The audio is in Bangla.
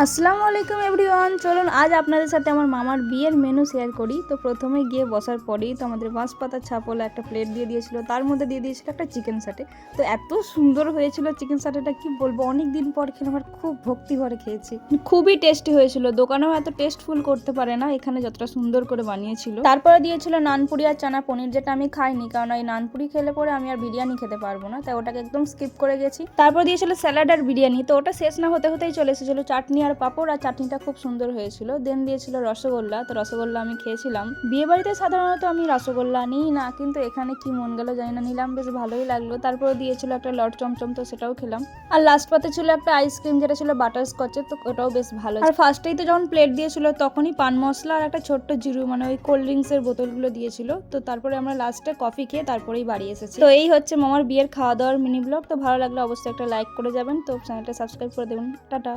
আসসালামু আলাইকুম এভরিওয়ান, চলুন আজ আপনাদের সাথে আমার মামার বিয়ের মেনু শেয়ার করি। তো প্রথমে গিয়ে বসার পরেই তো আমাদের বাঁশ পাতার ছাপওয়ালা একটা প্লেট দিয়ে দিয়েছিল, তার মধ্যে দিয়ে দিয়েছিল একটা চিকেন সাটে। তো এত সুন্দর হয়েছিল চিকেন সাটেটা, কি বলবো, অনেক দিন পর খেলাম আর খুব ভক্তি ভরে খেয়েছি। খুবই টেস্টি হয়েছিল, দোকানেও এত টেস্টফুল করতে পারে না, এখানে যতটা সুন্দর করে বানিয়েছিল। তারপরে দিয়েছিল নানপুরি আর চানা পনির, যেটা আমি খাইনি কারণ এই নানপুরি খেলে পরে আমি আর বিরিয়ানি খেতে পারবো না, তাই ওটাকে একদম স্কিপ করে গেছি। তারপর দিয়েছিল স্যালাড আর বিরিয়ানি, তো ওটা শেষ না হতে হতেই চলে এসেছিল চাটনি আর পাঁপড়, আর চাটনিটা খুব সুন্দর হয়েছিল। দেন দিয়েছিল রসগোল্লা, তো রসগোল্লা আমি খেয়েছিলাম। বিয়ে বাড়িতে সাধারণত আমি রসগোল্লা নিই না, কিন্তু এখানে কি মন গেল জানি না, নিলাম, বেশ ভালোই লাগলো। তারপরে দিয়েছিল একটা লট চমচম, তো সেটাও খেলাম। আর লাস্ট পাতে ছিল একটা আইসক্রিম, যেটা ছিল বাটার স্কচের, তো ওটাও বেশ ভালো। আর ফার্স্টেই তো যখন প্লেট দিয়েছিল তখনই পান মশলা আর একটা ছোট্ট জিরু, মানে ওই কোল্ড ড্রিঙ্কস এর বোতলগুলো দিয়েছিল। তো তারপরে আমরা লাস্টে কফি খেয়ে তারপরেই বাড়ি এসেছি। তো এই হচ্ছে মামার বিয়ের খাওয়া দাওয়ার মিনি ব্লগ। তো ভালো লাগলে অবশ্যই একটা লাইক করে যাবেন, তো চ্যানেলটা সাবস্ক্রাইব করে দেবেন। টাটা।